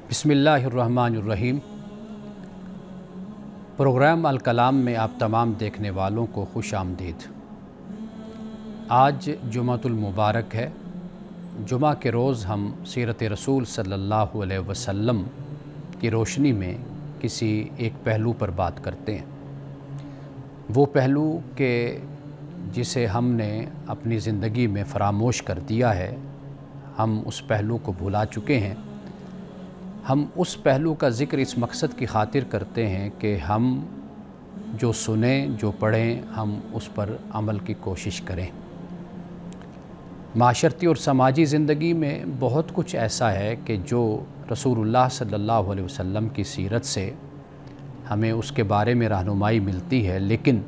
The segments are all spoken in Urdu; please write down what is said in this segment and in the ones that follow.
بسم اللہ الرحمن الرحیم۔ پروگرام الکلام میں آپ تمام دیکھنے والوں کو خوش آمدید۔ آج جمعۃ المبارک ہے۔ جمعہ کے روز ہم سیرت رسول صلی اللہ علیہ وسلم کی روشنی میں کسی ایک پہلو پر بات کرتے ہیں۔ وہ پہلو کہ جسے ہم نے اپنی زندگی میں فراموش کر دیا ہے، ہم اس پہلو کو بھلا چکے ہیں۔ ہم اس پہلو کا ذکر اس مقصد کی خاطر کرتے ہیں کہ ہم جو سنیں، جو پڑھیں، ہم اس پر عمل کی کوشش کریں۔ معاشرتی اور سماجی زندگی میں بہت کچھ ایسا ہے کہ جو رسول اللہ صلی اللہ علیہ وسلم کی سیرت سے ہمیں اس کے بارے میں رہنمائی ملتی ہے، لیکن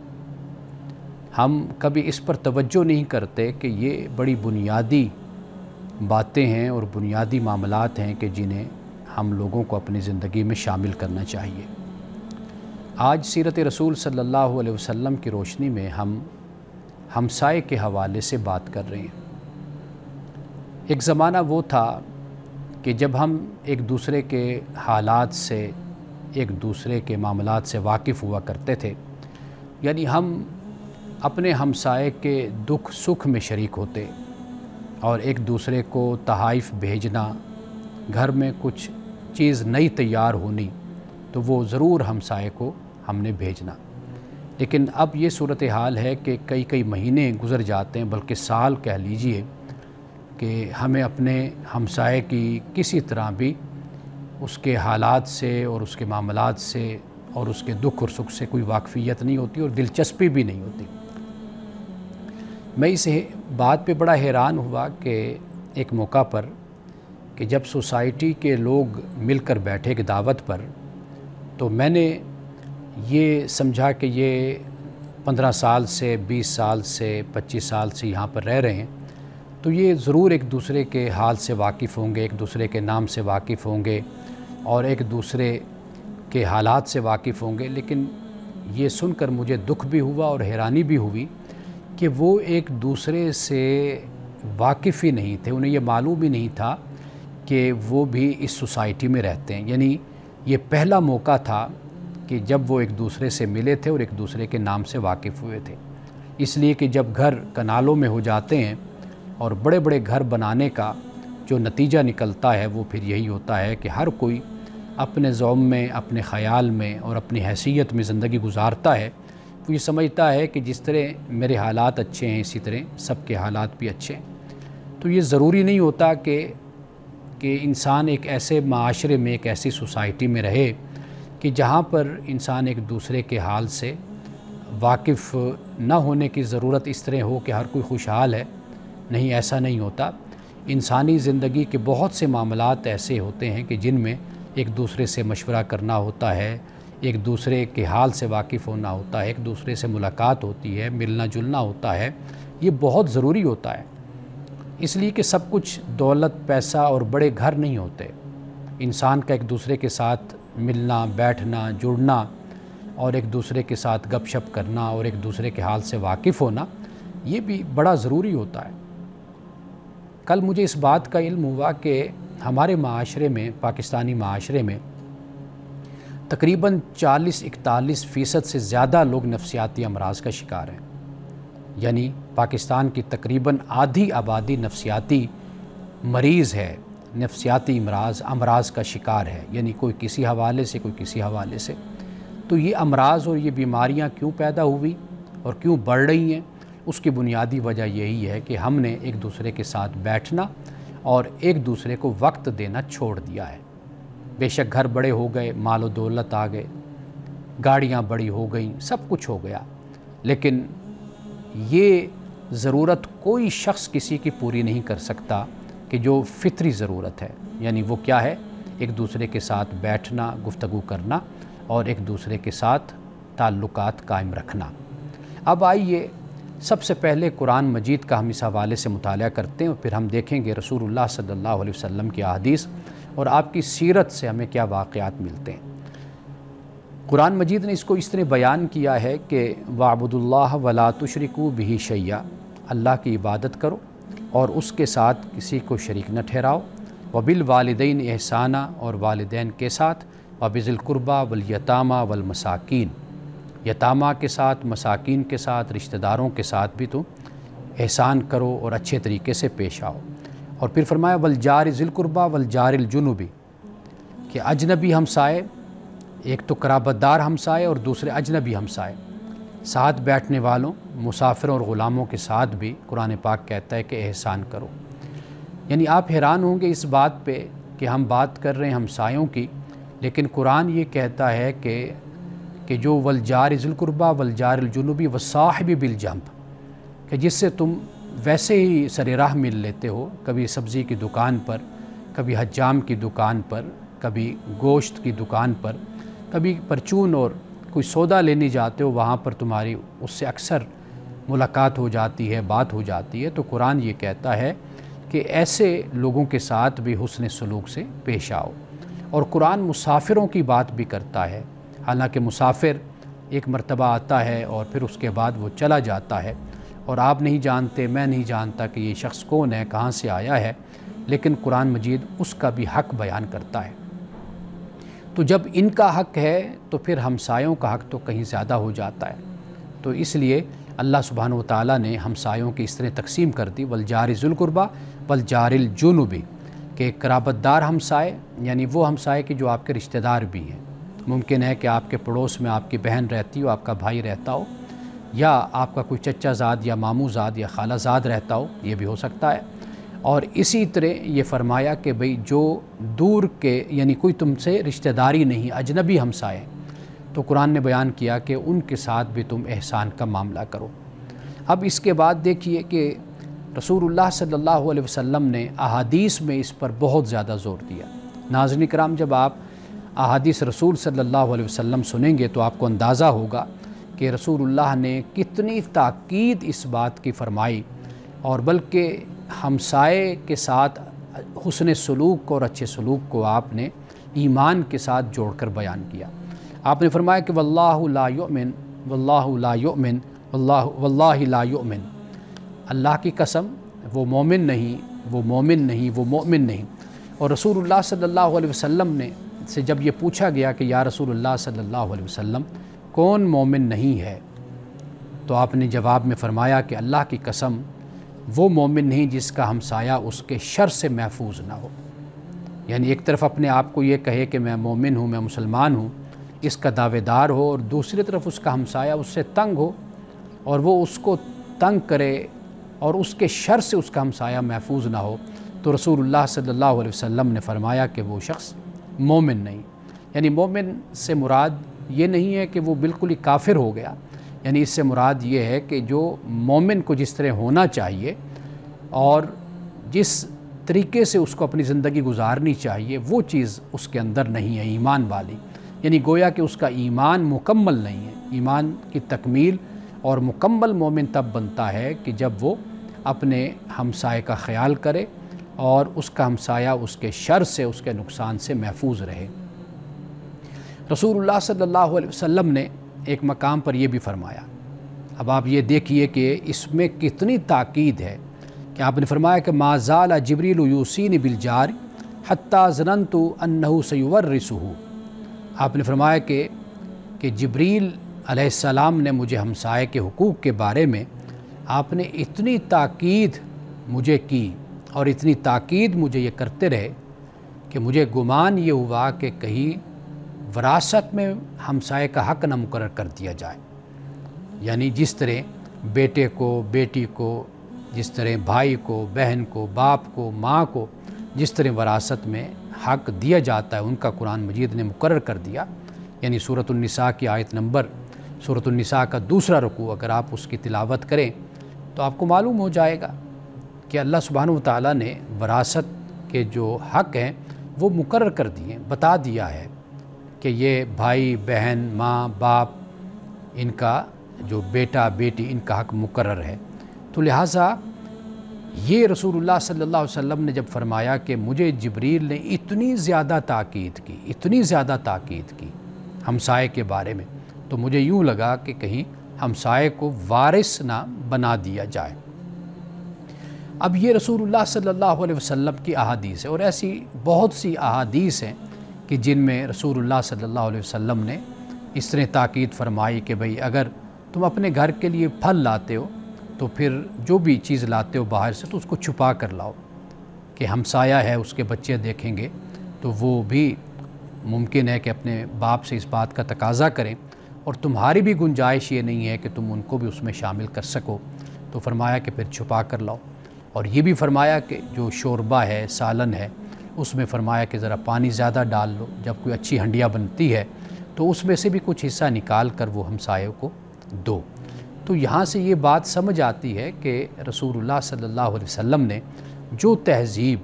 ہم کبھی اس پر توجہ نہیں کرتے کہ یہ بڑی بنیادی باتیں ہیں اور بنیادی معاملات ہیں کہ جنہیں ہم لوگوں کو اپنی زندگی میں شامل کرنا چاہیے۔ آج سیرت رسول صلی اللہ علیہ وسلم کی روشنی میں ہم ہمسائے کے حوالے سے بات کر رہے ہیں۔ ایک زمانہ وہ تھا کہ جب ہم ایک دوسرے کے حالات سے، ایک دوسرے کے معاملات سے واقف ہوا کرتے تھے، یعنی ہم اپنے ہمسائے کے دکھ سکھ میں شریک ہوتے اور ایک دوسرے کو تحائف بھیجنا، گھر میں کچھ چیز نئی تیار ہونی تو وہ ضرور ہمسائے کو ہم نے بھیجنا۔ لیکن اب یہ صورتحال ہے کہ کئی مہینے گزر جاتے ہیں، بلکہ سال کہہ لیجئے، کہ ہمیں اپنے ہمسائے کی کسی طرح بھی اس کے حالات سے اور اس کے معاملات سے اور اس کے دکھ اور سکھ سے کوئی واقفیت نہیں ہوتی اور دلچسپی بھی نہیں ہوتی۔ میں اس بات پہ بڑا حیران ہوا کہ ایک موقع پر کہ جب سوسائٹی کے لوگ مل کر بیٹھے ایک دعوت پر، تو میں نے یہ سمجھا کہ یہ 15 سال سے، 20 سال سے، 25 سال سے یہاں پر رہ رہے ہیں، تو یہ ضرور ایک دوسرے کے حال سے واقف ہوں گے، ایک دوسرے کے نام سے واقف ہوں گے اور ایک دوسرے کے حالات سے واقف ہوں گے۔ لیکن یہ سن کر مجھے دکھ بھی ہوا اور حیرانی بھی ہوئی کہ وہ ایک دوسرے سے واقف ہی نہیں تھے، انہیں یہ معلوم ہی نہیں تھا کہ وہ بھی اس سوسائٹی میں رہتے ہیں۔ یعنی یہ پہلا موقع تھا کہ جب وہ ایک دوسرے سے ملے تھے اور ایک دوسرے کے نام سے واقف ہوئے تھے۔ اس لیے کہ جب گھر کنالوں میں ہو جاتے ہیں اور بڑے بڑے گھر بنانے کا جو نتیجہ نکلتا ہے وہ پھر یہی ہوتا ہے کہ ہر کوئی اپنے ذوم میں، اپنے خیال میں اور اپنی حیثیت میں زندگی گزارتا ہے۔ وہ یہ سمجھتا ہے کہ جس طرح میرے حالات اچھے ہیں اسی طرح سب کے حالات بھی اچھے ہیں۔ تو یہ ضروری نہیں ہوتا کہ انسان ایک ایسے معاشرے میں، ایک ایسی سوسائٹی میں رہے کہ جہاں پر انسان ایک دوسرے کے حال سے واقف نہ ہونے کی ضرورت اس طرح ہو کہ ہر کوئی خوشحال ہے۔ نہیں، ایسا نہیں ہوتا۔ انسانی زندگی کے بہت سے معاملات ایسے ہوتے ہیں کہ جن میں ایک دوسرے سے مشورہ کرنا ہوتا ہے، ایک دوسرے کے حال سے واقف ہونا ہوتا ہے، ایک دوسرے سے ملاقات ہوتی ہے، ملنا جلنا ہوتا ہے۔ یہ بہت ضروری ہوتا ہے، اس لیے کہ سب کچھ دولت، پیسہ اور بڑے گھر نہیں ہوتے۔ انسان کا ایک دوسرے کے ساتھ ملنا، بیٹھنا، جڑنا اور ایک دوسرے کے ساتھ گپ شپ کرنا اور ایک دوسرے کے حال سے واقف ہونا، یہ بھی بڑا ضروری ہوتا ہے۔ کل مجھے اس بات کا علم ہوا کہ ہمارے معاشرے میں، پاکستانی معاشرے میں تقریباً 40-41% سے زیادہ لوگ نفسیاتی امراض کا شکار ہیں۔ یعنی پاکستان کی تقریباً آدھی آبادی نفسیاتی مریض ہے، نفسیاتی امراض کا شکار ہے، یعنی کوئی کسی حوالے سے، کوئی کسی حوالے سے۔ تو یہ امراض اور یہ بیماریاں کیوں پیدا ہوئی اور کیوں بڑھ رہی ہیں؟ اس کی بنیادی وجہ یہی ہے کہ ہم نے ایک دوسرے کے ساتھ بیٹھنا اور ایک دوسرے کو وقت دینا چھوڑ دیا ہے۔ بے شک گھر بڑے ہو گئے، مال و دولت آ گئے، گاڑیاں بڑی ہو گئیں، سب کچھ ہو گیا، لیکن یہ ضرورت کوئی شخص کسی کی پوری نہیں کر سکتا کہ جو فطری ضرورت ہے۔ یعنی وہ کیا ہے؟ ایک دوسرے کے ساتھ بیٹھنا، گفتگو کرنا اور ایک دوسرے کے ساتھ تعلقات قائم رکھنا۔ اب آئیے سب سے پہلے قرآن مجید کا ہم اس حوالے سے مطالعہ کرتے ہیں اور پھر ہم دیکھیں گے رسول اللہ صلی اللہ علیہ وسلم کی احادیث اور آپ کی سیرت سے ہمیں کیا واقعات ملتے ہیں۔ قرآن مجید نے اس کو اس طرح بیان کیا ہے کہ وَاعْبُدُوا اللَّهَ وَلَا تُشْرِكُوا بِهِ شَيْئًا، اللہ کی عبادت کرو اور اس کے ساتھ کسی کو شریک نہ ٹھہراؤ، وبالوالدین احسانہ، اور والدین کے ساتھ، وبذی القربیٰ والیتامى والمساکین، یتامہ کے ساتھ، مساکین کے ساتھ، رشتہ داروں کے ساتھ بھی تم احسان کرو اور اچھے طریقے سے پیش آؤ۔ اور پھر فرمایا والجار ذی القربیٰ والجار الجنبی، کہ اجنبی ہمسائے، ایک تو قرابت دار ہمسائے اور دوسرے اجنبی ہمسائے، ساتھ بیٹھنے والوں، مسافروں اور غلاموں کے ساتھ بھی قرآن پاک کہتا ہے کہ احسان کرو۔ یعنی آپ حیران ہوں گے اس بات پہ کہ ہم بات کر رہے ہیں ہمسایوں کی، لیکن قرآن یہ کہتا ہے کہ جو والجار ذی القربیٰ والجار الجنبی والصاحب بالجنب، کہ جس سے تم ویسے ہی سر راہ مل لیتے ہو، کبھی سبزی کی دکان پر، کبھی حجام کی دکان پر، کبھی گوشت کی دکان پر، کبھی پرچون اور کوئی سودا لینے جاتے ہو، وہاں پر تمہاری اس سے اکثر ملاقات ہو جاتی ہے، بات ہو جاتی ہے۔ تو قرآن یہ کہتا ہے کہ ایسے لوگوں کے ساتھ بھی حسن سلوک سے پیش آؤ۔ اور قرآن مسافروں کی بات بھی کرتا ہے، حالانکہ مسافر ایک مرتبہ آتا ہے اور پھر اس کے بعد وہ چلا جاتا ہے، اور آپ نہیں جانتے، میں نہیں جانتا کہ یہ شخص کون ہے، کہاں سے آیا ہے، لیکن قرآن مجید اس کا بھی حق بیان کرتا ہے۔ تو جب ان کا حق ہے تو پھر ہمسایوں کا حق تو کہیں زیادہ ہو جاتا ہے۔ تو اس لیے اللہ سبحانہ وتعالیٰ نے ہمسایوں کی اس طرح تقسیم کر دی، والجار ذی القربیٰ والجار الجنبی، کہ قرابت دار ہمسائے، یعنی وہ ہمسائے کہ جو آپ کے رشتہ دار بھی ہیں۔ ممکن ہے کہ آپ کے پڑوس میں آپ کی بہن رہتی ہو، آپ کا بھائی رہتا ہو، یا آپ کا کوئی چچا زاد یا ماموں زاد یا خالہ زاد رہتا ہو، یہ بھی ہو سکتا ہے۔ اور اسی طرح یہ فرمایا کہ بھئی جو دور کے، یعنی کوئی تم سے رشتہ داری نہیں، اجنبی ہمسائے، تو قرآن نے بیان کیا کہ ان کے ساتھ بھی تم احسان کا معاملہ کرو۔ اب اس کے بعد دیکھیے کہ رسول اللہ صلی اللہ علیہ وسلم نے احادیث میں اس پر بہت زیادہ زور دیا۔ ناظرین کرام، جب آپ احادیث رسول صلی اللہ علیہ وسلم سنیں گے تو آپ کو اندازہ ہوگا کہ رسول اللہ نے کتنی تاکید اس بات کی فرمائی، اور بلکہ ہمسائے کے ساتھ حسن سلوک اور اچھے سلوک کو آپ نے ایمان کے ساتھ جوڑ کر بیان کیا۔ آپ نے فرمایا کہ واللہ لا یؤمن، واللہ لا یؤمن، واللہ لا یؤمن، اللہ کی قسم وہ مومن نہیں، وہ مومن نہیں، وہ مومن نہیں۔ اور رسول اللہ صلی اللہ علیہ وسلم نے سے جب یہ پوچھا گیا کہ یا رسول اللہ صلی اللہ علیہ وسلم کون مومن نہیں ہے، تو آپ نے جواب میں فرمایا کہ اللہ کی قسم وہ مومن نہیں جس کا ہمسایہ اس کے شر سے محفوظ نہ ہو۔ یعنی ایک طرف اپنے آپ کو یہ کہے کہ میں مومن ہوں، میں مسلمان ہوں، اس کا دعوے دار ہو، اور دوسری طرف اس کا ہمسایہ اس سے تنگ ہو اور وہ اس کو تنگ کرے اور اس کے شر سے اس کا ہمسایہ محفوظ نہ ہو، تو رسول اللہ صلی اللہ علیہ وسلم نے فرمایا کہ وہ شخص مومن نہیں۔ یعنی مومن سے مراد یہ نہیں ہے کہ وہ بالکل ہی کافر ہو گیا، یعنی اس سے مراد یہ ہے کہ جو مومن کو جس طرح ہونا چاہیے اور جس طریقے سے اس کو اپنی زندگی گزارنی چاہیے وہ چیز اس کے اندر نہیں ہے، ایمان والی۔ یعنی گویا کہ اس کا ایمان مکمل نہیں ہے۔ ایمان کی تکمیل اور مکمل مومن تب بنتا ہے کہ جب وہ اپنے ہمسائے کا خیال کرے اور اس کا ہمسایہ اس کے شر سے، اس کے نقصان سے محفوظ رہے۔ رسول اللہ صلی اللہ علیہ وسلم نے ایک مقام پر یہ بھی فرمایا، اب آپ یہ دیکھیے کہ اس میں کتنی تاکید ہے کہ آپ نے فرمایا کہ ما زال جبریل یوصینی بالجار حتی ظننت انہ سیورثہ۔ آپ نے فرمایا کہ جبریل علیہ السلام نے مجھے ہمسائے کے حقوق کے بارے میں آپ نے اتنی تاکید مجھے کی اور اتنی تاکید مجھے یہ کرتے رہے کہ مجھے گمان یہ ہوا کہ کہیں وراثت میں ہمسائے کا حق نہ مقرر کر دیا جائے۔ یعنی جس طرح بیٹے کو، بیٹی کو، جس طرح بھائی کو، بہن کو، باپ کو، ماں کو جس طرح وراثت میں حق دیا جاتا ہے ان کا قرآن مجید نے مقرر کر دیا۔ یعنی سورۃ النساء کی آیت نمبر، سورۃ النساء کا دوسرا رکوع اگر آپ اس کی تلاوت کریں تو آپ کو معلوم ہو جائے گا کہ اللہ سبحانہ وتعالیٰ نے وراثت کے جو حق ہیں وہ مقرر کر دیے، بتا دیا ہے کہ یہ بھائی بہن، ماں باپ، ان کا جو بیٹا بیٹی، ان کا حق مقرر ہے۔ تو لہٰذا یہ رسول اللہ صلی اللہ علیہ وسلم نے جب فرمایا کہ مجھے جبریل نے اتنی زیادہ تاکید کی، اتنی زیادہ تاکید کی ہمسائے کے بارے میں، تو مجھے یوں لگا کہ کہیں ہمسائے کو وارث نہ بنا دیا جائے۔ اب یہ رسول اللہ صلی اللہ علیہ وسلم کی احادیث ہے، اور ایسی بہت سی احادیث ہیں کہ جن میں رسول اللہ صلی اللہ علیہ وسلم نے اس طرح تاکید فرمائی کہ بھئی اگر تم اپنے گھر کے لیے پھل لاتے ہو تو پھر جو بھی چیز لاتے ہو باہر سے تو اس کو چھپا کر لاؤ، کہ ہمسایہ ہے اس کے بچے دیکھیں گے تو وہ بھی ممکن ہے کہ اپنے باپ سے اس بات کا تقاضا کریں، اور تمہاری بھی گنجائش یہ نہیں ہے کہ تم ان کو بھی اس میں شامل کر سکو، تو فرمایا کہ پھر چھپا کر لاؤ۔ اور یہ بھی فرمایا کہ جو شوربہ ہے، سالن ہے، اس میں فرمایا کہ ذرا پانی زیادہ ڈال لو، جب کوئی اچھی ہنڈیا بنتی ہے تو اس میں سے بھی کچھ حصہ نکال کر وہ ہمسایوں کو دو۔ تو یہاں سے یہ بات سمجھ آتی ہے کہ رسول اللہ صلی اللہ علیہ وسلم نے جو تہذیب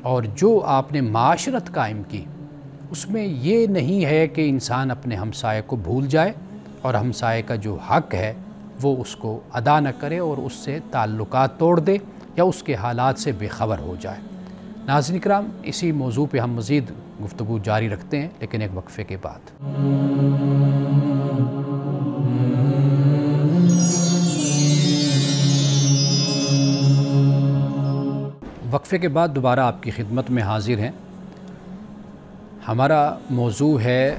اور جو آپ نے معاشرت قائم کی، اس میں یہ نہیں ہے کہ انسان اپنے ہمسائے کو بھول جائے اور ہمسائے کا جو حق ہے وہ اس کو ادا نہ کرے اور اس سے تعلقات توڑ دے یا اس کے حالات سے بے خبر ہو جائے۔ ناظرین کرام، اسی موضوع پہ ہم مزید گفتگو جاری رکھتے ہیں لیکن ایک وقفے کے بعد۔ وقفے کے بعد دوبارہ آپ کی خدمت میں حاضر ہیں۔ ہمارا موضوع ہے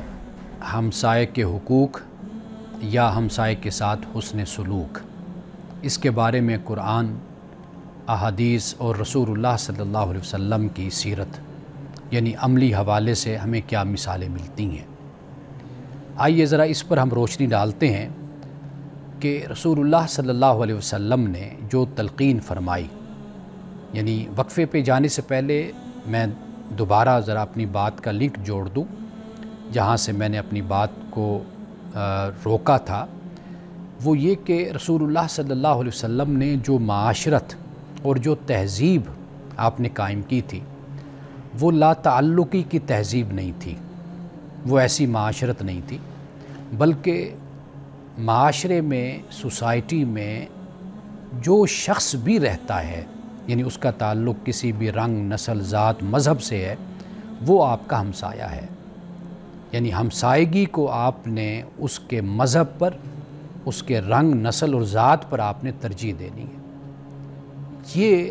ہمسائے کے حقوق یا ہمسائے کے ساتھ حسن سلوک۔ اس کے بارے میں قرآن، احادیث اور رسول اللہ صلی اللہ علیہ وسلم کی سیرت یعنی عملی حوالے سے ہمیں کیا مثالیں ملتی ہیں۔ آئیے ذرا اس پر ہم روشنی ڈالتے ہیں کہ رسول اللہ صلی اللہ علیہ وسلم نے جو تلقین فرمائی، یعنی وقفے پہ جانے سے پہلے میں دوبارہ ذرا اپنی بات کا لنک جوڑ دوں جہاں سے میں نے اپنی بات کو روکا تھا، وہ یہ کہ رسول اللہ صلی اللہ علیہ وسلم نے جو معاشرت اور جو تہذیب آپ نے قائم کی تھی وہ لا تعلقی کی تہذیب نہیں تھی، وہ ایسی معاشرت نہیں تھی، بلکہ معاشرے میں، سوسائٹی میں جو شخص بھی رہتا ہے، یعنی اس کا تعلق کسی بھی رنگ، نسل، ذات، مذہب سے ہے، وہ آپ کا ہمسایہ ہے۔ یعنی ہمسائیگی کو آپ نے اس کے مذہب پر، اس کے رنگ، نسل اور ذات پر آپ نے ترجیح دینی ہے۔ یہ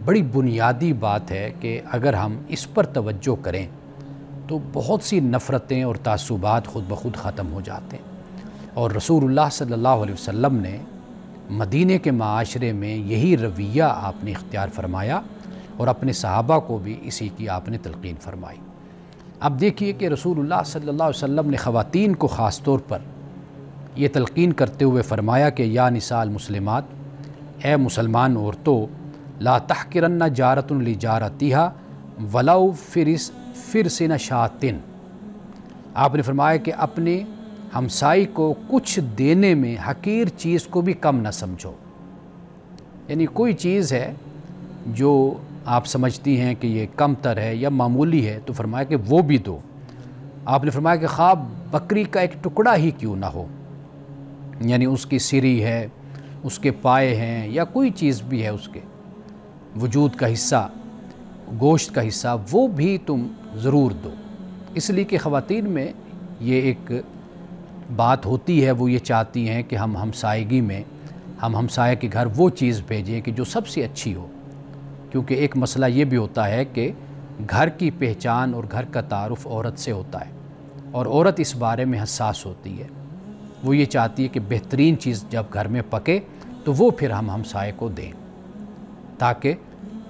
بڑی بنیادی بات ہے کہ اگر ہم اس پر توجہ کریں تو بہت سی نفرتیں اور تعصبات خود بخود ختم ہو جاتے ہیں۔ اور رسول اللہ صلی اللہ علیہ وسلم نے مدینے کے معاشرے میں یہی رویہ آپ نے اختیار فرمایا اور اپنے صحابہ کو بھی اسی کی آپ نے تلقین فرمائی۔ اب دیکھیے کہ رسول اللہ صلی اللہ علیہ وسلم نے خواتین کو خاص طور پر یہ تلقین کرتے ہوئے فرمایا کہ یا نساء المسلمات، اے مسلمان عورتوں، لا تحقرن جارۃ لجارتہا ولو فرسن شاتن۔ آپ نے فرمایا کہ اپنے ہمسائی کو کچھ دینے میں حقیر چیز کو بھی کم نہ سمجھو۔ یعنی کوئی چیز ہے جو آپ سمجھتی ہیں کہ یہ کم تر ہے یا معمولی ہے تو فرمایا کہ وہ بھی دو۔ آپ نے فرمایا کہ خواہ بکری کا ایک ٹکڑا ہی کیوں نہ ہو، یعنی اس کی سری ہے، اس کے پائے ہیں، یا کوئی چیز بھی ہے اس کے وجود کا حصہ، گوشت کا حصہ، وہ بھی تم ضرور دو۔ اس لیے کہ خواتین میں یہ ایک بات ہوتی ہے، وہ یہ چاہتی ہیں کہ ہم ہمسائیگی میں ہم ہمسائے کے گھر وہ چیز بھیجیں کہ جو سب سے اچھی ہو، کیونکہ ایک مسئلہ یہ بھی ہوتا ہے کہ گھر کی پہچان اور گھر کا تعارف عورت سے ہوتا ہے، اور عورت اس بارے میں حساس ہوتی ہے۔ وہ یہ چاہتی ہے کہ بہترین چیز جب گھر میں پکے تو وہ پھر ہم ہمسائے کو دیں، تاکہ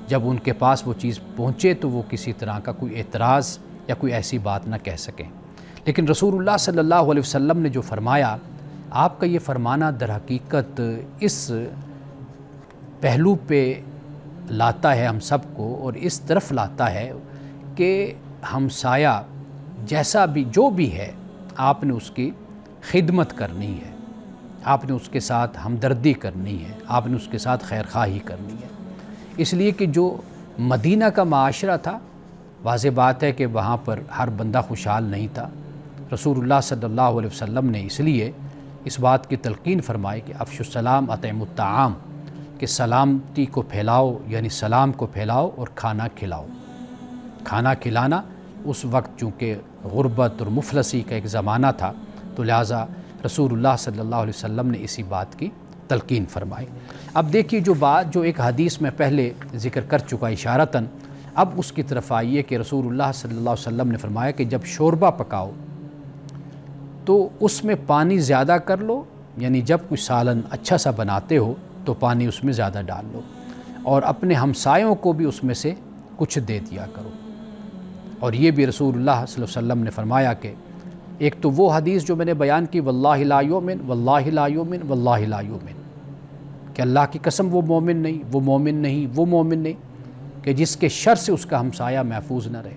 جب ان کے پاس وہ چیز پہنچے تو وہ کسی طرح کا کوئی اعتراض یا کوئی ایسی بات نہ کہہ سکیں۔ لیکن رسول اللہ صلی اللہ علیہ وسلم نے جو فرمایا، آپ کا یہ فرمانا در حقیقت اس پہلو پہ لاتا ہے ہم سب کو، اور اس طرف لاتا ہے کہ ہمسایہ جیسا بھی جو بھی ہے آپ نے اس کی خدمت کرنی ہے، آپ نے اس کے ساتھ ہمدردی کرنی ہے، آپ نے اس کے ساتھ خیر خواہی کرنی ہے۔ اس لیے کہ جو مدینہ کا معاشرہ تھا، واضح بات ہے کہ وہاں پر ہر بندہ خوشحال نہیں تھا۔ رسول اللہ صلی اللہ علیہ وسلم نے اس لیے اس بات کی تلقین فرمائی کہ افشوا السلام اطعموا الطعام، کہ سلامتی کو پھیلاؤ، یعنی سلام کو پھیلاؤ اور کھانا کھلاؤ۔ کھانا کھلانا اس وقت چونکہ غربت اور مفلسی کا ایک زمانہ تھا، تو لہٰذا رسول اللہ صلی اللہ علیہ وسلم نے اسی بات کی تلقین فرمائے۔ اب دیکھیے جو بات جو ایک حدیث میں پہلے ذکر کر چکا اشارتاً، اب اس کی طرف آئیے کہ رسول اللہ صلی اللہ علیہ وسلم نے فرمایا کہ جب شوربہ پکاؤ تو اس میں پانی زیادہ کر لو، یعنی جب کوئی سالن اچھا سا بناتے ہو تو پانی اس میں زیادہ ڈال لو، اور اپنے ہمسایوں کو بھی اس میں سے کچھ دے دیا کرو۔ اور یہ بھی رسول اللہ صلی اللہ علیہ وسلم نے فرمایا کہ ایک تو وہ حدیث جو میں نے بیان کی، واللہ لا یؤمن واللہ لا یؤمن واللہ لا یؤمن، کہ اللہ کی قسم وہ مومن نہیں، وہ مومن نہیں، وہ مومن نہیں، کہ جس کے شر سے اس کا ہمسایہ محفوظ نہ رہے۔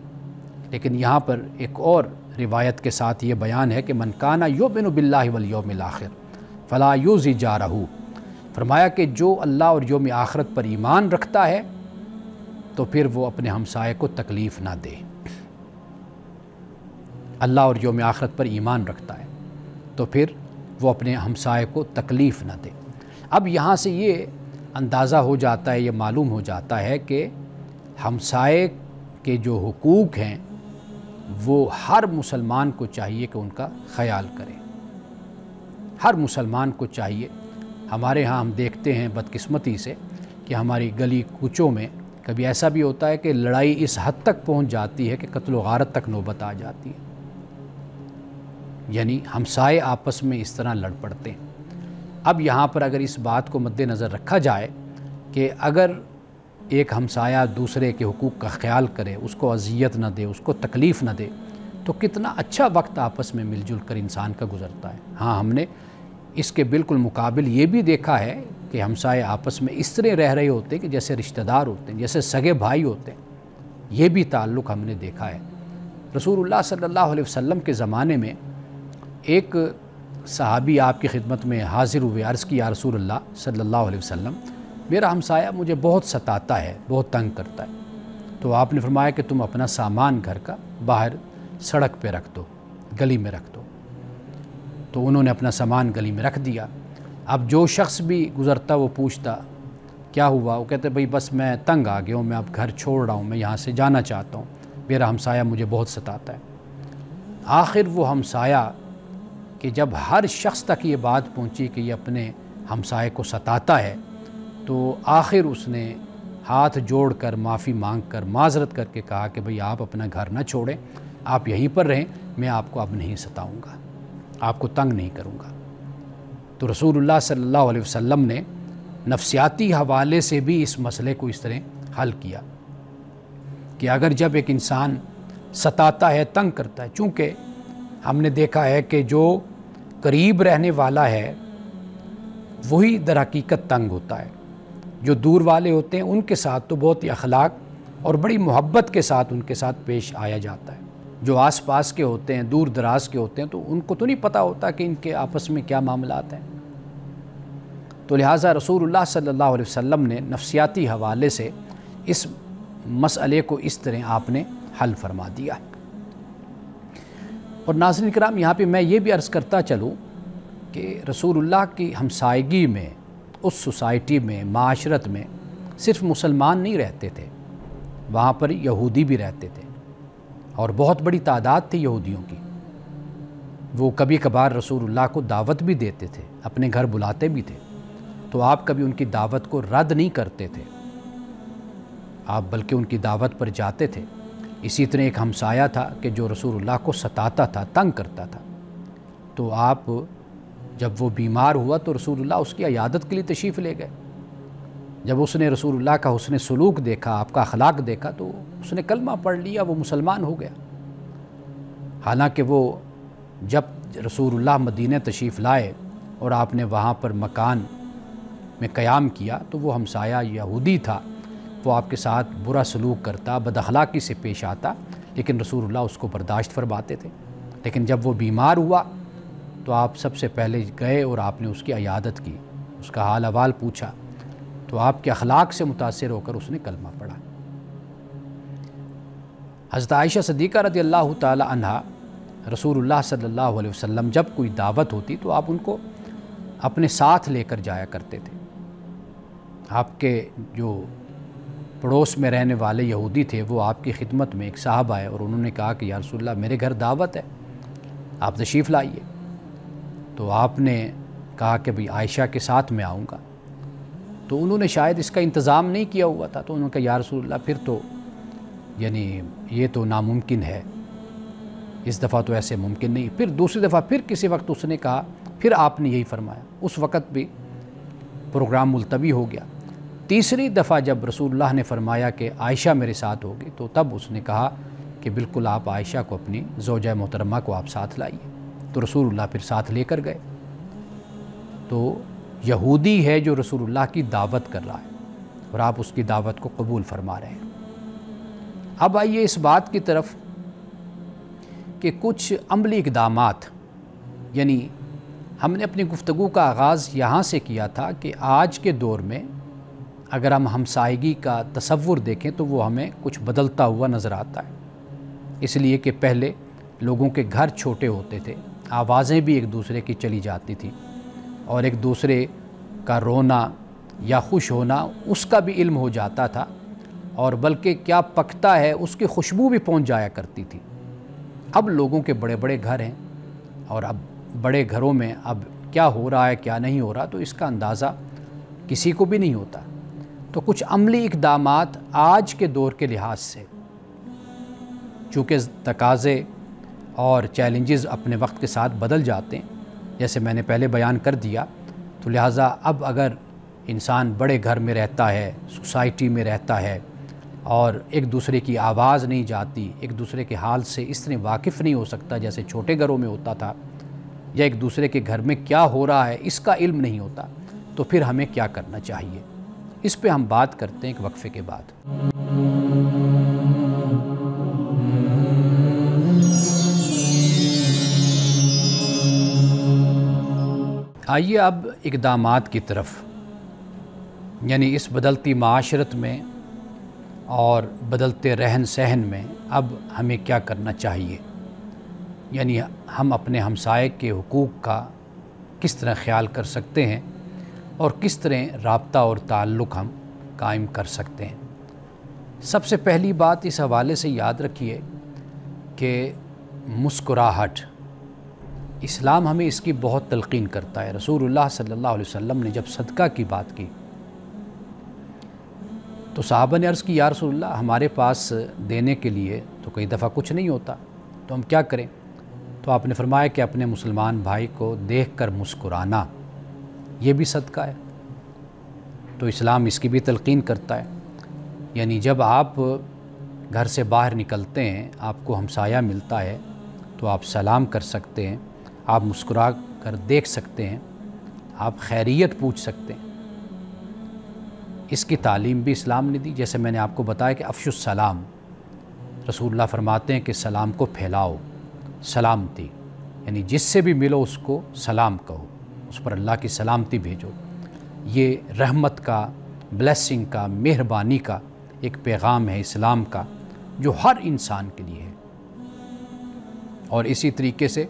لیکن یہاں پر ایک اور روایت کے ساتھ یہ بیان ہے کہ من کان یؤمن باللہ والیوم الآخر فلا یؤذی جارہ، فرمایا کہ جو اللہ اور یوم آخرت پر ایمان رکھتا ہے تو پھر وہ اپنے ہمسائے کو تکلیف نہ دے۔ اللہ اور یوم آخرت پر ایمان رکھتا ہے تو پھر وہ اپنے ہمسائے کو تکلیف نہ دے۔ اب یہاں سے یہ اندازہ ہو جاتا ہے، یہ معلوم ہو جاتا ہے کہ ہمسائے کے جو حقوق ہیں وہ ہر مسلمان کو چاہیے کہ ان کا خیال کرے۔ ہر مسلمان کو چاہیے۔ ہمارے ہاں ہم دیکھتے ہیں بدقسمتی سے کہ ہماری گلی کوچوں میں کبھی ایسا بھی ہوتا ہے کہ لڑائی اس حد تک پہنچ جاتی ہے کہ قتل و غارت تک نوبت آ جاتی ہے، یعنی ہمسائے آپس میں اس طرح لڑ پڑتے ہیں۔ اب یہاں پر اگر اس بات کو مد نظر رکھا جائے کہ اگر ایک ہمسایہ دوسرے کے حقوق کا خیال کرے، اس کو اذیت نہ دے، اس کو تکلیف نہ دے، تو کتنا اچھا وقت آپس میں مل جل کر انسان کا گزرتا ہے۔ ہاں، ہم نے اس کے بالکل مقابل یہ بھی دیکھا ہے کہ ہمسائے آپس میں اس طرح رہ رہے ہوتے ہیں کہ جیسے رشتہ دار ہوتے ہیں، جیسے سگے بھائی ہوتے ہیں۔ یہ بھی تعلق ہم نے دیکھا ہے۔ رسول اللہ صلی اللہ علیہ وسلم کے زمانے میں ایک صحابی آپ کی خدمت میں حاضر ہوئے، عرض کی یا رسول اللہ صلی اللہ علیہ وسلم، میرا ہمسایہ مجھے بہت ستاتا ہے، بہت تنگ کرتا ہے۔ تو آپ نے فرمایا کہ تم اپنا سامان گھر کا باہر سڑک پہ رکھ دو، گلی میں رکھ دو۔ تو انہوں نے اپنا سامان گلی میں رکھ دیا۔ اب جو شخص بھی گزرتا وہ پوچھتا کیا ہوا، وہ کہتے بھئی بس میں تنگ آ گیا ہوں، میں اب گھر چھوڑ رہا ہوں، میں یہاں سے جانا چاہتا ہوں، میرا ہمسایہ مجھے بہت ستاتا ہے۔ آخر وہ ہمسایہ کہ جب ہر شخص تک یہ بات پہنچی کہ یہ اپنے ہمسائے کو ستاتا ہے، تو آخر اس نے ہاتھ جوڑ کر معافی مانگ کر معذرت کر کے کہا کہ بھئی آپ اپنا گھر نہ چھوڑیں، آپ یہیں پر رہیں، میں آپ کو اب نہیں ستاؤں گا، آپ کو تنگ نہیں کروں گا۔ تو رسول اللہ صلی اللہ علیہ وسلم نے نفسیاتی حوالے سے بھی اس مسئلے کو اس طرح حل کیا کہ اگر جب ایک انسان ستاتا ہے، تنگ کرتا ہے، چونکہ ہم نے دیکھا ہے کہ جو قریب رہنے والا ہے وہی در حقیقت تنگ ہوتا ہے۔ جو دور والے ہوتے ہیں ان کے ساتھ تو بہت ہی اخلاق اور بڑی محبت کے ساتھ ان کے ساتھ پیش آیا جاتا ہے۔ جو آس پاس کے ہوتے ہیں، دور دراز کے ہوتے ہیں، تو ان کو تو نہیں پتہ ہوتا کہ ان کے آپس میں کیا معاملات ہیں۔ تو لہٰذا رسول اللہ صلی اللہ علیہ وسلم نے نفسیاتی حوالے سے اس مسئلے کو اس طرح آپ نے حل فرما دیا۔ اور ناظرین کرام، یہاں پہ میں یہ بھی عرض کرتا چلوں کہ رسول اللہ کی ہمسائیگی میں، اس سوسائٹی میں، معاشرت میں صرف مسلمان نہیں رہتے تھے، وہاں پر یہودی بھی رہتے تھے، اور بہت بڑی تعداد تھی یہودیوں کی۔ وہ کبھی کبھار رسول اللہ کو دعوت بھی دیتے تھے، اپنے گھر بلاتے بھی تھے، تو آپ کبھی ان کی دعوت کو رد نہیں کرتے تھے، آپ بلکہ ان کی دعوت پر جاتے تھے۔ اسی طرح ایک ہمسایہ تھا کہ جو رسول اللہ کو ستاتا تھا، تنگ کرتا تھا، تو آپ جب وہ بیمار ہوا تو رسول اللہ اس کی عیادت کے لیے تشریف لے گئے۔ جب اس نے رسول اللہ کا حسن سلوک دیکھا، آپ کا اخلاق دیکھا، تو اس نے کلمہ پڑھ لیا، وہ مسلمان ہو گیا۔ حالانکہ وہ جب رسول اللہ مدینہ تشریف لائے اور آپ نے وہاں پر مکان میں قیام کیا تو وہ ہمسایہ یہودی تھا، وہ آپ کے ساتھ برا سلوک کرتا، بد اخلاقی سے پیش آتا، لیکن رسول اللہ اس کو برداشت فرماتے تھے۔ لیکن جب وہ بیمار ہوا تو آپ سب سے پہلے گئے اور آپ نے اس کی عیادت کی، اس کا حال احوال پوچھا، تو آپ کے اخلاق سے متاثر ہو کر اس نے کلمہ پڑھا۔ حضرت عائشہ صدیقہ رضی اللہ تعالی عنہا، رسول اللہ صلی اللہ علیہ وسلم جب کوئی دعوت ہوتی تو آپ ان کو اپنے ساتھ لے کر جایا کرتے تھے۔ آپ کے جو پڑوس میں رہنے والے یہودی تھے وہ آپ کی خدمت میں ایک صاحب آئے اور انہوں نے کہا کہ یا رسول اللہ میرے گھر دعوت ہے، آپ تشریف لائیے۔ تو آپ نے کہا کہ بھئی عائشہ کے ساتھ میں آؤں گا، تو انہوں نے شاید اس کا انتظام نہیں کیا ہوا تھا، تو انہوں نے کہا یا رسول اللہ پھر تو یعنی یہ تو ناممکن ہے، اس دفعہ تو ایسے ممکن نہیں۔ پھر دوسری دفعہ پھر کسی وقت اس نے کہا، پھر آپ نے یہی فرمایا، اس وقت بھی پروگرام ملتوی ہو گیا۔ تیسری دفعہ جب رسول اللہ نے فرمایا کہ عائشہ میرے ساتھ ہوگی، تو تب اس نے کہا کہ بالکل آپ عائشہ کو اپنی زوجہ محترمہ کو آپ ساتھ لائیے، تو رسول اللہ پھر ساتھ لے کر گئے۔ تو یہودی ہے جو رسول اللہ کی دعوت کر رہا ہے اور آپ اس کی دعوت کو قبول فرما رہے ہیں۔ اب آئیے اس بات کی طرف کہ کچھ عملی اقدامات، یعنی ہم نے اپنی گفتگو کا آغاز یہاں سے کیا تھا کہ آج کے دور میں اگر ہم ہمسائیگی کا تصور دیکھیں تو وہ ہمیں کچھ بدلتا ہوا نظر آتا ہے، اس لیے کہ پہلے لوگوں کے گھر چھوٹے ہوتے تھے، آوازیں بھی ایک دوسرے کی چلی جاتی تھی اور ایک دوسرے کا رونا یا خوش ہونا اس کا بھی علم ہو جاتا تھا، اور بلکہ کیا پکتا ہے اس کی خوشبو بھی پہنچ جایا کرتی تھی۔ اب لوگوں کے بڑے بڑے گھر ہیں اور اب بڑے گھروں میں اب کیا ہو رہا ہے کیا نہیں ہو رہا تو اس کا اندازہ کسی کو بھی نہیں ہوتا۔ تو کچھ عملی اقدامات آج کے دور کے لحاظ سے، چونکہ تقاضے اور چیلنجز اپنے وقت کے ساتھ بدل جاتے ہیں، جیسے میں نے پہلے بیان کر دیا، تو لہٰذا اب اگر انسان بڑے گھر میں رہتا ہے، سوسائٹی میں رہتا ہے اور ایک دوسرے کی آواز نہیں جاتی، ایک دوسرے کے حال سے اس طرح واقف نہیں ہو سکتا جیسے چھوٹے گھروں میں ہوتا تھا، یا ایک دوسرے کے گھر میں کیا ہو رہا ہے اس کا علم نہیں ہوتا، تو پھر ہمیں کیا کرنا چاہیے، اس پہ ہم بات کرتے ہیں ایک وقفے کے بعد۔ آئیے اب اقدامات کی طرف، یعنی اس بدلتی معاشرت میں اور بدلتے رہن سہن میں اب ہمیں کیا کرنا چاہیے، یعنی ہم اپنے ہمسائے کے حقوق کا کس طرح خیال کر سکتے ہیں اور کس طرح رابطہ اور تعلق ہم قائم کر سکتے ہیں۔ سب سے پہلی بات اس حوالے سے یاد رکھیے کہ مسکراہٹ، اسلام ہمیں اس کی بہت تلقین کرتا ہے۔ رسول اللہ صلی اللہ علیہ وسلم نے جب صدقہ کی بات کی تو صحابہ نے عرض کی یا رسول اللہ ہمارے پاس دینے کے لیے تو کئی دفعہ کچھ نہیں ہوتا، تو ہم کیا کریں؟ تو آپ نے فرمایا کہ اپنے مسلمان بھائی کو دیکھ کر مسکرانا یہ بھی صدقہ ہے۔ تو اسلام اس کی بھی تلقین کرتا ہے، یعنی جب آپ گھر سے باہر نکلتے ہیں، آپ کو ہمسایہ ملتا ہے تو آپ سلام کر سکتے ہیں، آپ مسکرا کر دیکھ سکتے ہیں، آپ خیریت پوچھ سکتے ہیں۔ اس کی تعلیم بھی اسلام نے دی، جیسے میں نے آپ کو بتایا کہ افشوا السلام، رسول اللہ فرماتے ہیں کہ سلام کو پھیلاؤ، سلامتی، یعنی جس سے بھی ملو اس کو سلام کہو، اس پر اللہ کی سلامتی بھیجو۔ یہ رحمت کا، بلیسنگ کا، مہربانی کا ایک پیغام ہے اسلام کا جو ہر انسان کے لیے ہے۔ اور اسی طریقے سے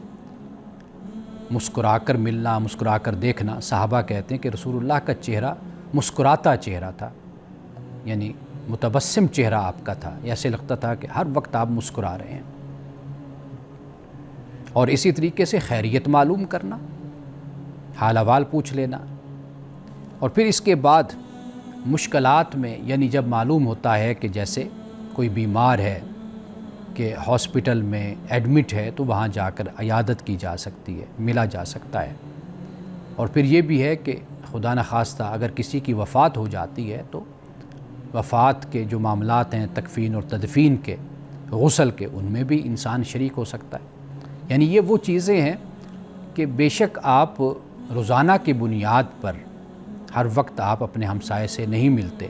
مسکرا کر ملنا، مسکرا کر دیکھنا، صحابہ کہتے ہیں کہ رسول اللہ کا چہرہ مسکراتا چہرہ تھا، یعنی متبسم چہرہ آپ کا تھا، ایسے لگتا تھا کہ ہر وقت آپ مسکرا رہے ہیں۔ اور اسی طریقے سے خیریت معلوم کرنا، حال احوال پوچھ لینا، اور پھر اس کے بعد مشکلات میں، یعنی جب معلوم ہوتا ہے کہ جیسے کوئی بیمار ہے کہ ہاسپٹل میں ایڈمٹ ہے تو وہاں جا کر عیادت کی جا سکتی ہے، ملا جا سکتا ہے۔ اور پھر یہ بھی ہے کہ خدا نخواستہ اگر کسی کی وفات ہو جاتی ہے تو وفات کے جو معاملات ہیں تکفین اور تدفین کے، غسل کے، ان میں بھی انسان شریک ہو سکتا ہے۔ یعنی یہ وہ چیزیں ہیں کہ بے شک آپ روزانہ کی بنیاد پر ہر وقت آپ اپنے ہمسائے سے نہیں ملتے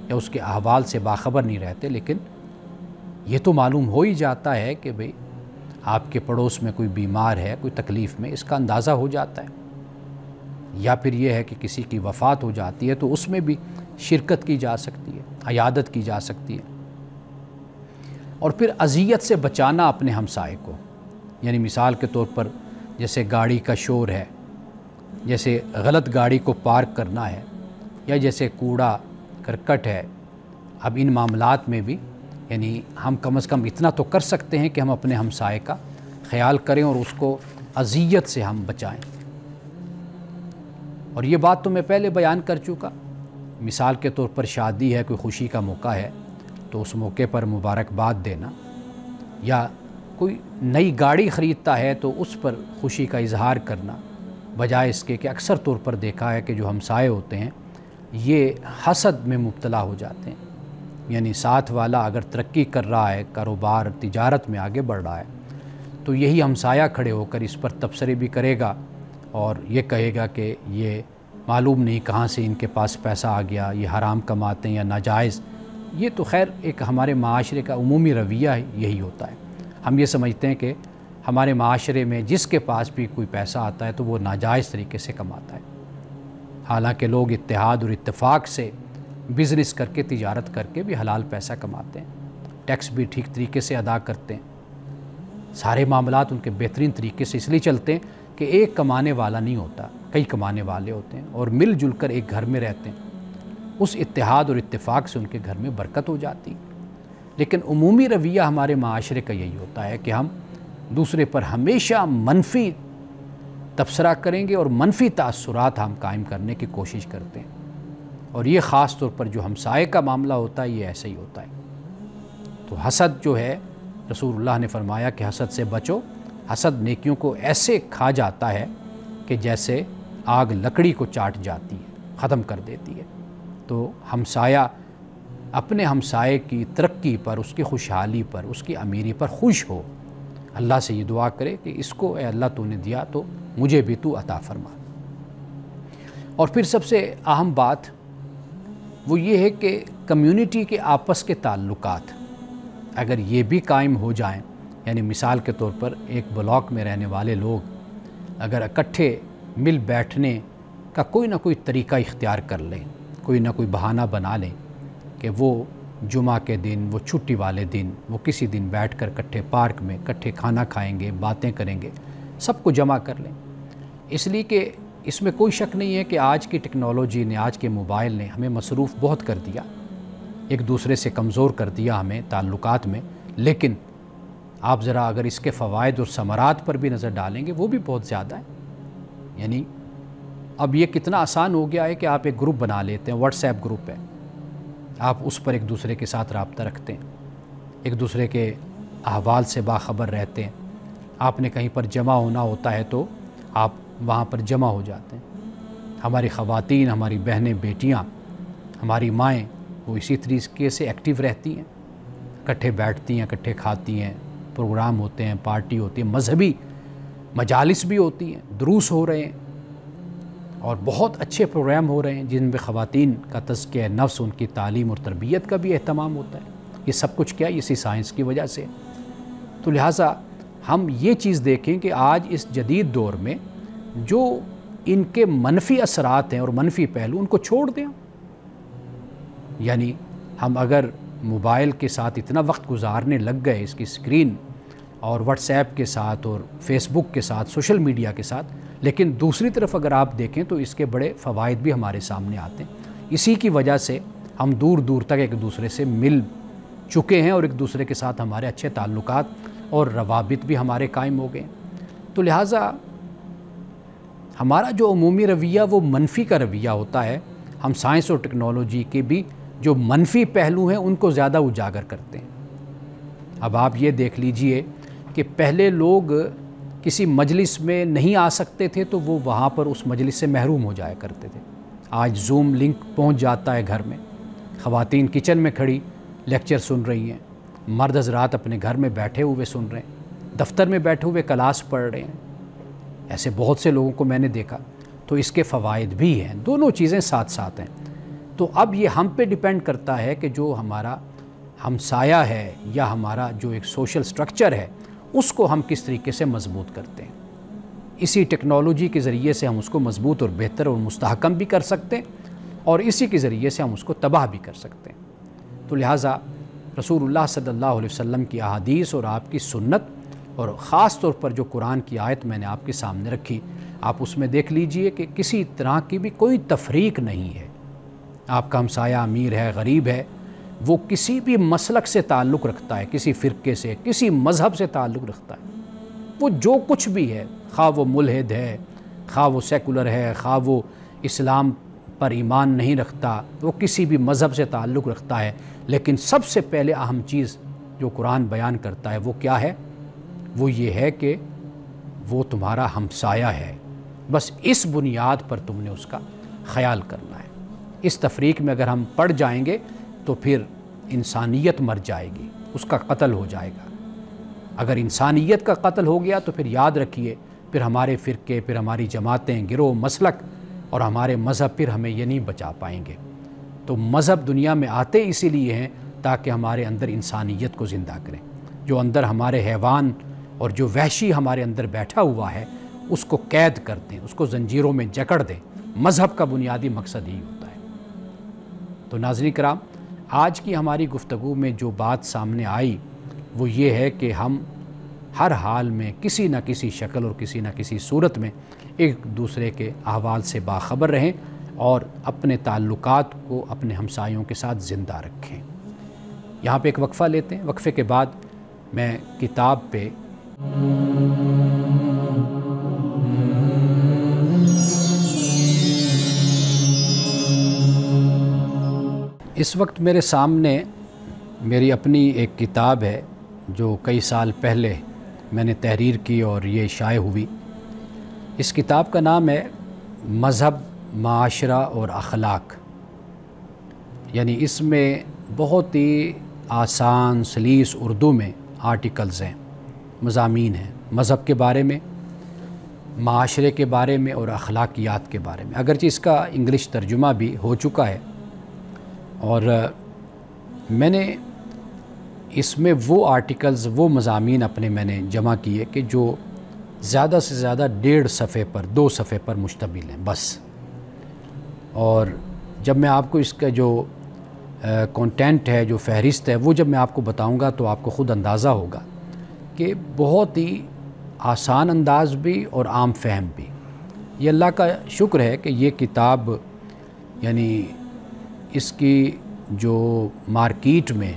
یا اس کے احوال سے باخبر نہیں رہتے، لیکن یہ تو معلوم ہو ہی جاتا ہے کہ بھئی آپ کے پڑوس میں کوئی بیمار ہے، کوئی تکلیف میں، اس کا اندازہ ہو جاتا ہے۔ یا پھر یہ ہے کہ کسی کی وفات ہو جاتی ہے تو اس میں بھی شرکت کی جا سکتی ہے، عیادت کی جا سکتی ہے۔ اور پھر اذیت سے بچانا اپنے ہمسائے کو، یعنی مثال کے طور پر جیسے گاڑی کا شور ہے، جیسے غلط گاڑی کو پارک کرنا ہے، یا جیسے کوڑا کرکٹ ہے، اب ان معاملات میں بھی یعنی ہم کم از کم اتنا تو کر سکتے ہیں کہ ہم اپنے ہمسائے کا خیال کریں اور اس کو اذیت سے ہم بچائیں۔ اور یہ بات تو میں پہلے بیان کر چکا، مثال کے طور پر شادی ہے، کوئی خوشی کا موقع ہے تو اس موقع پر مبارکباد دینا، یا کوئی نئی گاڑی خریدتا ہے تو اس پر خوشی کا اظہار کرنا، بجائے اس کے کہ اکثر طور پر دیکھا ہے کہ جو ہمسائے ہوتے ہیں یہ حسد میں مبتلا ہو جاتے ہیں۔ یعنی ساتھ والا اگر ترقی کر رہا ہے، کاروبار تجارت میں آگے بڑھ رہا ہے، تو یہی ہمسایہ کھڑے ہو کر اس پر تبصرے بھی کرے گا اور یہ کہے گا کہ یہ معلوم نہیں کہاں سے ان کے پاس پیسہ آ گیا، یہ حرام کماتے ہیں یا ناجائز۔ یہ تو خیر ایک ہمارے معاشرے کا عمومی رویہ یہی ہوتا ہے۔ ہم یہ سمجھتے ہیں کہ ہمارے معاشرے میں جس کے پاس بھی کوئی پیسہ آتا ہے تو وہ ناجائز طریقے سے کماتا ہے، حالانکہ لوگ اتحاد اور اتفاق سے بزنس کر کے، تجارت کر کے بھی حلال پیسہ کماتے ہیں، ٹیکس بھی ٹھیک طریقے سے ادا کرتے ہیں، سارے معاملات ان کے بہترین طریقے سے اس لیے چلتے ہیں کہ ایک کمانے والا نہیں ہوتا، کئی کمانے والے ہوتے ہیں اور مل جل کر ایک گھر میں رہتے ہیں۔ اس اتحاد اور اتفاق سے ان کے گھر میں برکت ہو جاتی۔ لیکن عمومی رویہ ہمارے معاشرے کا یہی ہوتا ہے کہ ہم دوسرے پر ہمیشہ منفی تبصرہ کریں گے اور منفی تاثرات ہم قائم کرنے کی کوشش کرتے ہیں، اور یہ خاص طور پر جو ہمسائے کا معاملہ ہوتا ہے یہ ایسا ہی ہوتا ہے۔ تو حسد جو ہے، رسول اللہ نے فرمایا کہ حسد سے بچو، حسد نیکیوں کو ایسے کھا جاتا ہے کہ جیسے آگ لکڑی کو چاٹ جاتی ہے، ختم کر دیتی ہے۔ تو ہمسایہ اپنے ہمسائے کی ترقی پر، اس کی خوشحالی پر، اس کی امیری پر خوش ہو، اللہ سے یہ دعا کرے کہ اس کو اے اللہ تو نے دیا تو مجھے بھی تو عطا فرما۔ اور پھر سب سے اہم بات وہ یہ ہے کہ کمیونٹی کے آپس کے تعلقات اگر یہ بھی قائم ہو جائیں، یعنی مثال کے طور پر ایک بلاک میں رہنے والے لوگ اگر اکٹھے مل بیٹھنے کا کوئی نہ کوئی طریقہ اختیار کر لیں، کوئی نہ کوئی بہانہ بنا لیں کہ وہ جمعہ کے دن، وہ چھٹی والے دن، وہ کسی دن بیٹھ کر اکٹھے پارک میں اکٹھے کھانا کھائیں گے، باتیں کریں گے، سب کو جمع کر لیں۔ اس لیے کہ اس میں کوئی شک نہیں ہے کہ آج کی ٹیکنالوجی نے، آج کے موبائل نے ہمیں مصروف بہت کر دیا، ایک دوسرے سے کمزور کر دیا ہمیں تعلقات میں، لیکن آپ ذرا اگر اس کے فوائد اور ثمرات پر بھی نظر ڈالیں گے وہ بھی بہت زیادہ ہیں۔ یعنی اب یہ کتنا آسان ہو گیا ہے کہ آپ ایک گروپ بنا لیتے ہیں، واٹس ایپ گروپ ہے، آپ اس پر ایک دوسرے کے ساتھ رابطہ رکھتے ہیں، ایک دوسرے کے احوال سے باخبر رہتے ہیں، آپ نے کہیں پر جمع ہونا ہوتا ہے تو آپ وہاں پر جمع ہو جاتے ہیں۔ ہماری خواتین، ہماری بہنیں، بیٹیاں، ہماری مائیں وہ اسی طریقے سے ایکٹیو رہتی ہیں، اکٹھے بیٹھتی ہیں، اکٹھے کھاتی ہیں، پروگرام ہوتے ہیں، پارٹی ہوتی ہے، مذہبی مجالس بھی ہوتی ہیں، دروس ہو رہے ہیں اور بہت اچھے پروگرام ہو رہے ہیں جن میں خواتین کا تزکیہ نفس، ان کی تعلیم اور تربیت کا بھی اہتمام ہوتا ہے۔ یہ سب کچھ کیا اسی سائنس کی وجہ سے۔ تو لہٰذا ہم یہ چیز دیکھیں کہ آج اس جدید دور میں جو ان کے منفی اثرات ہیں اور منفی پہلو، ان کو چھوڑ دیں۔ یعنی ہم اگر موبائل کے ساتھ اتنا وقت گزارنے لگ گئے، اس کی اسکرین اور واٹس ایپ کے ساتھ اور فیس بک کے ساتھ، سوشل میڈیا کے ساتھ، لیکن دوسری طرف اگر آپ دیکھیں تو اس کے بڑے فوائد بھی ہمارے سامنے آتے ہیں۔ اسی کی وجہ سے ہم دور دور تک ایک دوسرے سے مل چکے ہیں اور ایک دوسرے کے ساتھ ہمارے اچھے تعلقات اور روابط بھی ہمارے قائم ہو گئے۔ تو لہٰذا ہمارا جو عمومی رویہ وہ منفی کا رویہ ہوتا ہے، ہم سائنس اور ٹیکنالوجی کے بھی جو منفی پہلو ہیں ان کو زیادہ اجاگر کرتے ہیں۔ اب آپ یہ دیکھ لیجئے کہ پہلے لوگ کسی مجلس میں نہیں آ سکتے تھے تو وہ وہاں پر اس مجلس سے محروم ہو جایا کرتے تھے۔ آج زوم لنک پہنچ جاتا ہے گھر میں، خواتین کچن میں کھڑی لیکچر سن رہی ہیں، مرد حضرات اپنے گھر میں بیٹھے ہوئے سن رہے ہیں، دفتر میں بیٹھے ہوئے کلاس پڑھ رہے ہیں۔ ایسے بہت سے لوگوں کو میں نے دیکھا۔ تو اس کے فوائد بھی ہیں، دونوں چیزیں ساتھ ساتھ ہیں۔ تو اب یہ ہم پہ ڈیپینڈ کرتا ہے کہ جو ہمارا ہمسایہ ہے یا ہمارا جو ایک سوشل سٹرکچر ہے اس کو ہم کس طریقے سے مضبوط کرتے ہیں۔ اسی ٹیکنالوجی کے ذریعے سے ہم اس کو مضبوط اور بہتر اور مستحکم بھی کر سکتے ہیں اور اسی کے ذریعے سے ہم اس کو تباہ بھی کر سکتے ہیں۔ تو لہٰذا رسول اللہ صلی اللہ علیہ وسلم کی احادیث اور آپ کی سنت اور خاص طور پر جو قرآن کی آیت میں نے آپ کے سامنے رکھی، آپ اس میں دیکھ لیجئے کہ کسی طرح کی بھی کوئی تفریق نہیں ہے۔ آپ کا ہمسایہ امیر ہے، غریب ہے، وہ کسی بھی مسلک سے تعلق رکھتا ہے، کسی فرقے سے، کسی مذہب سے تعلق رکھتا ہے، وہ جو کچھ بھی ہے، خواہ وہ ملحد ہے، خواہ وہ سیکولر ہے، خواہ وہ اسلام پر ایمان نہیں رکھتا، وہ کسی بھی مذہب سے تعلق رکھتا ہے، لیکن سب سے پہلے اہم چیز جو قرآن بیان کرتا ہے وہ کیا ہے؟ وہ یہ ہے کہ وہ تمہارا ہمسایہ ہے، بس اس بنیاد پر تم نے اس کا خیال کرنا ہے۔ اس تفریق میں اگر ہم پڑ جائیں گے تو پھر انسانیت مر جائے گی، اس کا قتل ہو جائے گا۔ اگر انسانیت کا قتل ہو گیا تو پھر یاد رکھیے، پھر ہمارے فرقے، پھر ہماری جماعتیں، گروہ، مسلک اور ہمارے مذہب پھر ہمیں یہ نہیں بچا پائیں گے۔ تو مذہب دنیا میں آتے اسی لیے ہیں تاکہ ہمارے اندر انسانیت کو زندہ کریں۔ جو اندر ہمارے حیوان اور جو وحشی ہمارے اندر بیٹھا ہوا ہے اس کو قید کر دیں، اس کو زنجیروں میں جکڑ دیں۔ مذہب کا بنیادی مقصد ہی ہوتا ہے۔ تو ناظرین کرام، آج کی ہماری گفتگو میں جو بات سامنے آئی وہ یہ ہے کہ ہم ہر حال میں کسی نہ کسی شکل اور کسی نہ کسی صورت میں ایک دوسرے کے احوال سے باخبر رہیں اور اپنے تعلقات کو اپنے ہمسایوں کے ساتھ زندہ رکھیں۔ یہاں پہ ایک وقفہ لیتے ہیں، وقفے کے بعد میں کتاب پہ اس وقت میرے سامنے میری اپنی ایک کتاب ہے جو کئی سال پہلے میں نے تحریر کی اور یہ شائع ہوئی۔ اس کتاب کا نام ہے مذہب، معاشرہ اور اخلاق۔ یعنی اس میں بہت ہی آسان سلیس اردو میں آرٹیکلز ہیں، مضامین ہیں، مذہب کے بارے میں، معاشرے کے بارے میں اور اخلاقیات کے بارے میں۔ اگرچہ اس کا انگلش ترجمہ بھی ہو چکا ہے، اور میں نے اس میں وہ آرٹیکلز، وہ مضامین میں نے جمع کیے کہ جو زیادہ سے زیادہ 1.5 صفحے پر، 2 صفحے پر مشتمل ہیں بس۔ اور جب میں آپ کو اس کا جو کنٹینٹ ہے، جو فہرست ہے، وہ جب میں آپ کو بتاؤں گا تو آپ کو خود اندازہ ہوگا کہ بہت ہی آسان انداز بھی اور عام فہم بھی۔ یہ اللہ کا شکر ہے کہ یہ کتاب یعنی اس کی جو مارکیٹ میں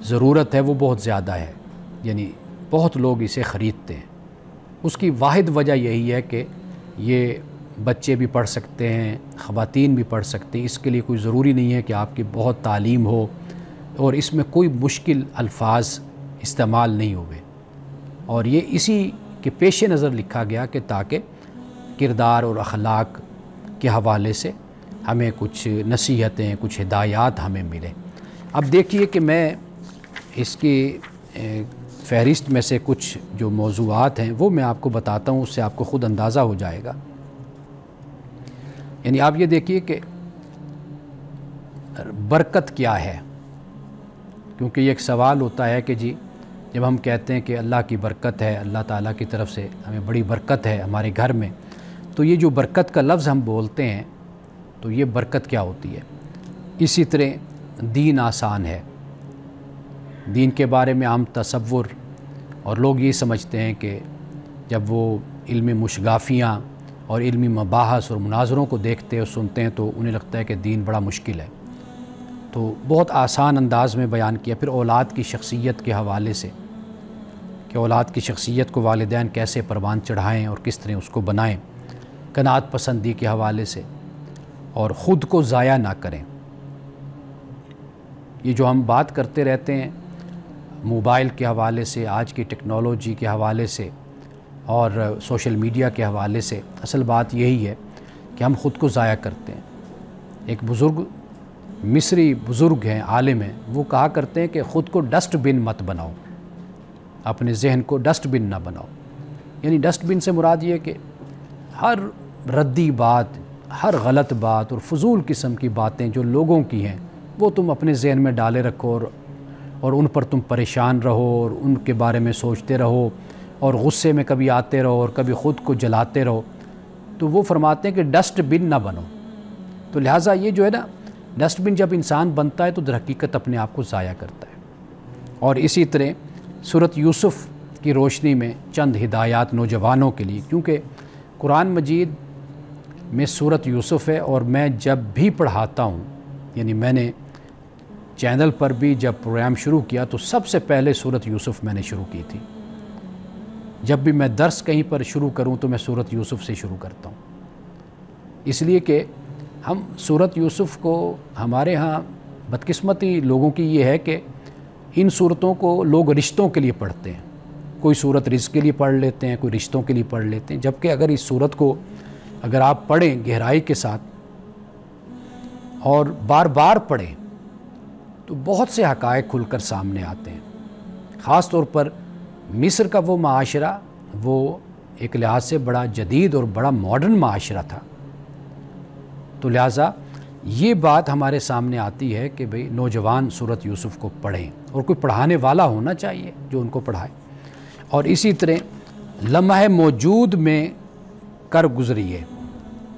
ضرورت ہے وہ بہت زیادہ ہے، یعنی بہت لوگ اسے خریدتے ہیں۔ اس کی واحد وجہ یہی ہے کہ یہ بچے بھی پڑھ سکتے ہیں، خواتین بھی پڑھ سکتے ہیں۔ اس کے لیے کوئی ضروری نہیں ہے کہ آپ کی بہت تعلیم ہو، اور اس میں کوئی مشکل الفاظ استعمال نہیں ہوئے، اور یہ اسی کے پیش نظر لکھا گیا کہ تاکہ کردار اور اخلاق کے حوالے سے ہمیں کچھ نصیحتیں، کچھ ہدایات ہمیں ملیں۔ اب دیکھیے کہ میں اس کی فہرست میں سے کچھ جو موضوعات ہیں وہ میں آپ کو بتاتا ہوں، اس سے آپ کو خود اندازہ ہو جائے گا۔ یعنی آپ یہ دیکھیے کہ برکت کیا ہے، کیونکہ یہ ایک سوال ہوتا ہے کہ جی جب ہم کہتے ہیں کہ اللہ کی برکت ہے، اللہ تعالیٰ کی طرف سے ہمیں بڑی برکت ہے ہمارے گھر میں، تو یہ جو برکت کا لفظ ہم بولتے ہیں تو یہ برکت کیا ہوتی ہے؟ اسی طرح دین آسان ہے، دین کے بارے میں عام تصور، اور لوگ یہ سمجھتے ہیں کہ جب وہ علمی مشگافیاں اور علمی مباحث اور مناظروں کو دیکھتے اور سنتے ہیں تو انہیں لگتا ہے کہ دین بڑا مشکل ہے۔ تو بہت آسان انداز میں بیان کیا۔ پھر اولاد کی شخصیت کے حوالے سے کہ اولاد کی شخصیت کو والدین کیسے پروان چڑھائیں اور کس طرح اس کو بنائیں، قناعت پسندی کے حوالے سے، اور خود کو ضائع نہ کریں۔ یہ جو ہم بات کرتے رہتے ہیں موبائل کے حوالے سے، آج کی ٹیکنالوجی کے حوالے سے اور سوشل میڈیا کے حوالے سے، اصل بات یہی ہے کہ ہم خود کو ضائع کرتے ہیں۔ ایک بزرگ مصری بزرگ ہیں، عالم ہیں، وہ کہا کرتے ہیں کہ خود کو ڈسٹ بن مت بناؤ، اپنے ذہن کو ڈسٹ بن نہ بناؤ۔ یعنی ڈسٹ بن سے مراد یہ کہ ہر ردی بات، ہر غلط بات اور فضول قسم کی باتیں جو لوگوں کی ہیں وہ تم اپنے ذہن میں ڈالے رکھو، اور ان پر تم پریشان رہو اور ان کے بارے میں سوچتے رہو، اور غصے میں کبھی آتے رہو اور کبھی خود کو جلاتے رہو۔ تو وہ فرماتے ہیں کہ ڈسٹ بن نہ بنو۔ تو لہٰذا یہ جو ہے نا، ڈسٹ بن جب انسان بنتا ہے تو در حقیقت اپنے آپ کو ضائع کرتا ہے۔ اور اسی طرح سورۃ یوسف کی روشنی میں چند ہدایات نوجوانوں کے لیے، کیونکہ قرآن مجید میں سورۃ یوسف ہے، اور میں جب بھی پڑھاتا ہوں، یعنی میں نے چینل پر بھی جب پروگرام شروع کیا تو سب سے پہلے سورۃ یوسف میں نے شروع کی تھی۔ جب بھی میں درس کہیں پر شروع کروں تو میں سورۃ یوسف سے شروع کرتا ہوں۔ اس لیے کہ ہم سورۃ یوسف کو ہمارے ہاں بدقسمتی لوگوں کی یہ ہے کہ ان صورتوں کو لوگ رشتوں کے لیے پڑھتے ہیں، کوئی صورت رزق کے لیے پڑھ لیتے ہیں، کوئی رشتوں کے لیے پڑھ لیتے ہیں، جبکہ اگر اس صورت کو اگر آپ پڑھیں گہرائی کے ساتھ اور بار بار پڑھیں تو بہت سے حقائق کھل کر سامنے آتے ہیں۔ خاص طور پر مصر کا وہ معاشرہ وہ ایک لحاظ سے بڑا جدید اور بڑا ماڈرن معاشرہ تھا، تو لہٰذا یہ بات ہمارے سامنے آتی ہے کہ بھئی نوجوان سورۃ یوسف کو پڑھیں اور کوئی پڑھانے والا ہونا چاہیے جو ان کو پڑھائے، اور اسی طرح لمحہ موجود میں کر گزریے،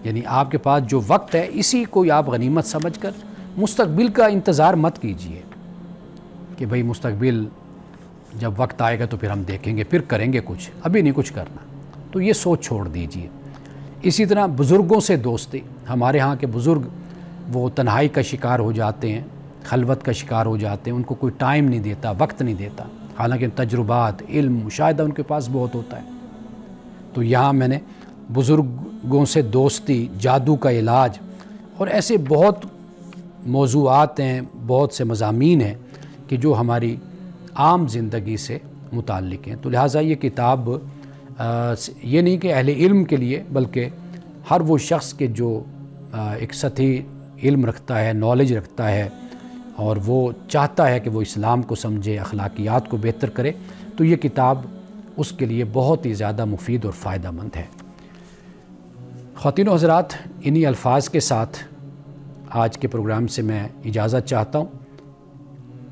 یعنی آپ کے پاس جو وقت ہے اسی کو آپ غنیمت سمجھ کر مستقبل کا انتظار مت کیجئے کہ بھئی مستقبل جب وقت آئے گا تو پھر ہم دیکھیں گے، پھر کریں گے کچھ، ابھی نہیں کچھ کرنا، تو یہ سوچ چھوڑ دیجئے۔ اسی طرح بزرگوں سے دوستی، ہمارے ہاں کے بزرگ وہ تنہائی کا شکار ہو جاتے ہیں، خلوت کا شکار ہو جاتے ہیں، ان کو کوئی ٹائم نہیں دیتا، وقت نہیں دیتا، حالانکہ تجربات، علم، مشاہدہ ان کے پاس بہت ہوتا ہے۔ تو یہاں میں نے بزرگوں سے دوستی، جادو کا علاج اور ایسے بہت موضوعات ہیں، بہت سے مضامین ہیں کہ جو ہماری عام زندگی سے متعلق ہیں۔ تو لہٰذا یہ کتاب یہ نہیں کہ اہل علم کے لیے، بلکہ ہر وہ شخص کے جو ایک سطحی علم رکھتا ہے، نالج رکھتا ہے، اور وہ چاہتا ہے کہ وہ اسلام کو سمجھے، اخلاقیات کو بہتر کرے، تو یہ کتاب اس کے لیے بہت ہی زیادہ مفید اور فائدہ مند ہے۔ خواتین و حضرات، انہی الفاظ کے ساتھ آج کے پروگرام سے میں اجازت چاہتا ہوں۔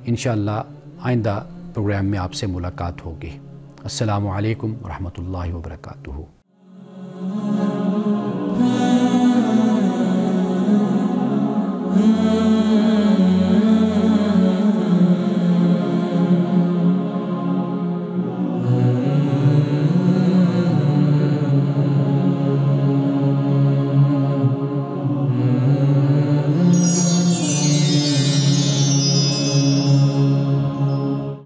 انشاءاللہ آئندہ پروگرام میں آپ سے ملاقات ہوگی۔ السلام علیکم ورحمۃ اللہ وبرکاتہ۔